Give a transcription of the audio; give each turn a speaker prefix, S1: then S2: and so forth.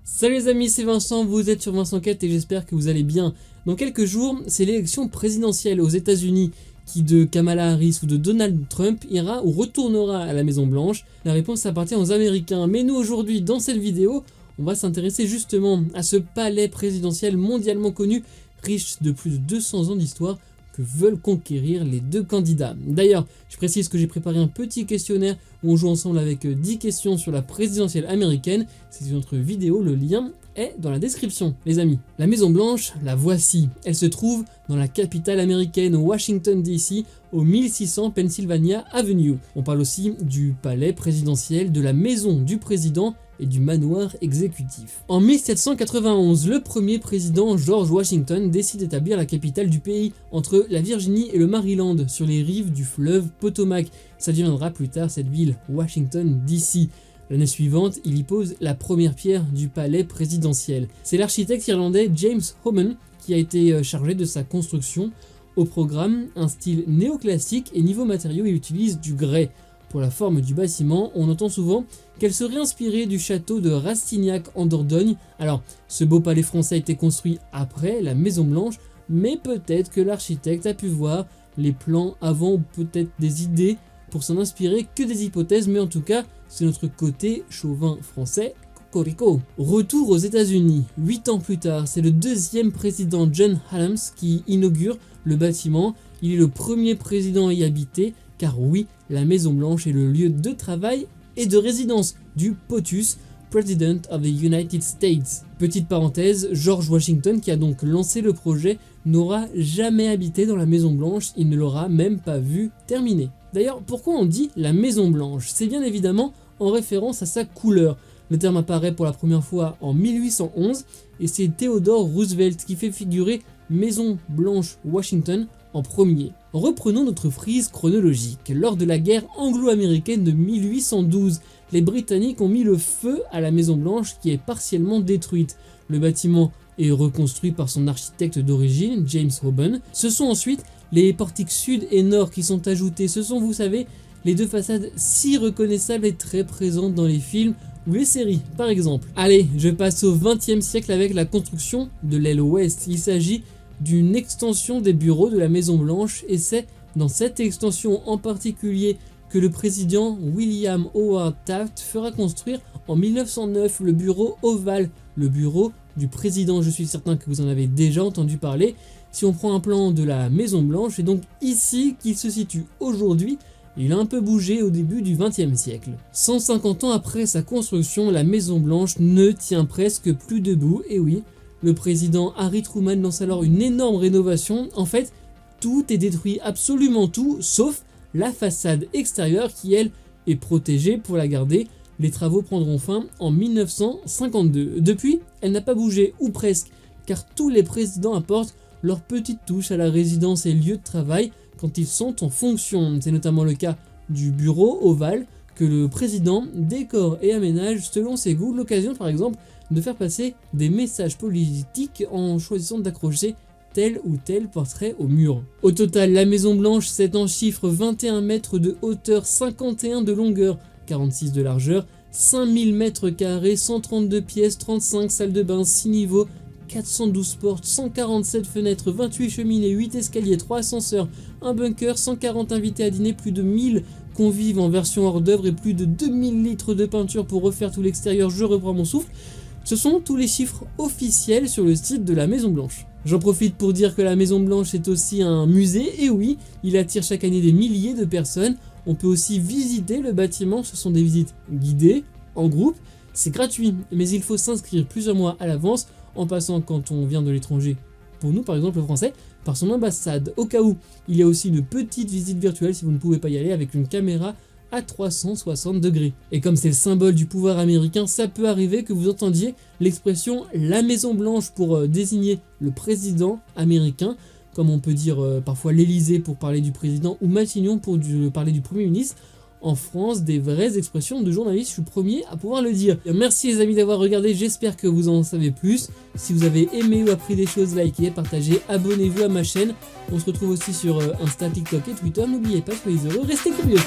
S1: Salut les amis, c'est Vincent, vous êtes sur Vincent Quête et j'espère que vous allez bien. Dans quelques jours, c'est l'élection présidentielle aux États-Unis. Qui de Kamala Harris ou de Donald Trump ira ou retournera à la Maison Blanche? La réponse appartient aux Américains. Mais nous aujourd'hui, dans cette vidéo, on va s'intéresser justement à ce palais présidentiel mondialement connu, riche de plus de 200 ans d'histoire, que veulent conquérir les deux candidats. D'ailleurs, je précise que j'ai préparé un petit questionnaire où on joue ensemble avec 10 questions sur la présidentielle américaine. C'est une autre vidéo, le lien est dans la description, les amis. La Maison Blanche, la voici. Elle se trouve dans la capitale américaine, Washington DC, au 1600 Pennsylvania Avenue. On parle aussi du palais présidentiel, de la maison du président et du manoir exécutif. En 1791, le premier président George Washington décide d'établir la capitale du pays entre la Virginie et le Maryland, sur les rives du fleuve Potomac. Ça deviendra plus tard cette ville, Washington DC. L'année suivante, il y pose la première pierre du palais présidentiel. C'est l'architecte irlandais James Homan qui a été chargé de sa construction. Au programme, un style néoclassique et niveau matériaux, il utilise du grès. Pour la forme du bâtiment, on entend souvent qu'elle serait inspirée du château de Rastignac en Dordogne. Alors, ce beau palais français a été construit après la Maison Blanche, mais peut-être que l'architecte a pu voir les plans avant ou peut-être des idées pour s'en inspirer, que des hypothèses, mais en tout cas, c'est notre côté chauvin français. Cocorico. Retour aux États-Unis. 8 ans plus tard, c'est le deuxième président John Adams qui inaugure le bâtiment. Il est le premier président à y habiter, car oui, la Maison Blanche est le lieu de travail et de résidence du POTUS, President of the United States. Petite parenthèse, George Washington, qui a donc lancé le projet, n'aura jamais habité dans la Maison Blanche, il ne l'aura même pas vu terminer. D'ailleurs, pourquoi on dit la Maison Blanche? C'est bien évidemment en référence à sa couleur. Le terme apparaît pour la première fois en 1811 et c'est Theodore Roosevelt qui fait figurer Maison Blanche Washington en premier. Reprenons notre frise chronologique. Lors de la guerre anglo-américaine de 1812, les Britanniques ont mis le feu à la Maison Blanche qui est partiellement détruite. Le bâtiment est reconstruit par son architecte d'origine, James Hoban. Ce sont ensuite les portiques sud et nord qui sont ajoutés. Ce sont, vous savez, les deux façades si reconnaissables et très présentes dans les films ou les séries, par exemple. Allez, je passe au XXe siècle avec la construction de l'aile ouest. Il s'agit d'une extension des bureaux de la Maison Blanche et c'est dans cette extension en particulier que le président William Howard Taft fera construire en 1909 le bureau ovale, le bureau du président. Je suis certain que vous en avez déjà entendu parler. Si on prend un plan de la Maison Blanche, c'est donc ici qu'il se situe aujourd'hui. Il a un peu bougé au début du XXe siècle. 150 ans après sa construction, la Maison Blanche ne tient presque plus debout, et oui, le président Harry Truman lance alors une énorme rénovation. En fait, tout est détruit, absolument tout, sauf la façade extérieure qui, elle, est protégée pour la garder. Les travaux prendront fin en 1952. Depuis, elle n'a pas bougé, ou presque, car tous les présidents apportent leur petite touche à la résidence et lieu de travail quand ils sont en fonction. C'est notamment le cas du bureau ovale que le président décore et aménage selon ses goûts. L'occasion par exemple de faire passer des messages politiques en choisissant d'accrocher tel ou tel portrait au mur. Au total, la Maison Blanche, c'est en chiffre 21 mètres de hauteur, 51 de longueur, 46 de largeur, 5000 mètres carrés, 132 pièces, 35 salles de bain, 6 niveaux, 412 portes, 147 fenêtres, 28 cheminées, 8 escaliers, 3 ascenseurs, un bunker, 140 invités à dîner, plus de 1000 convives en version hors d'œuvre et plus de 2000 litres de peinture pour refaire tout l'extérieur. Je reprends mon souffle. Ce sont tous les chiffres officiels sur le site de la Maison Blanche. J'en profite pour dire que la Maison Blanche est aussi un musée, et oui, il attire chaque année des milliers de personnes. On peut aussi visiter le bâtiment, ce sont des visites guidées, en groupe, c'est gratuit, mais il faut s'inscrire plusieurs mois à l'avance, en passant quand on vient de l'étranger, pour nous par exemple le français, par son ambassade. Au cas où, il y a aussi une petite visite virtuelle si vous ne pouvez pas y aller, avec une caméra à 360 degrés. Et comme c'est le symbole du pouvoir américain, ça peut arriver que vous entendiez l'expression la Maison Blanche pour désigner le président américain, comme on peut dire parfois l'Élysée pour parler du président ou Matignon pour parler du Premier ministre. En France, des vraies expressions de journalistes, je suis le premier à pouvoir le dire. Merci les amis d'avoir regardé, j'espère que vous en savez plus. Si vous avez aimé ou appris des choses, likez, partagez, abonnez-vous à ma chaîne. On se retrouve aussi sur Insta, TikTok et Twitter. N'oubliez pas, soyez heureux, restez curieux.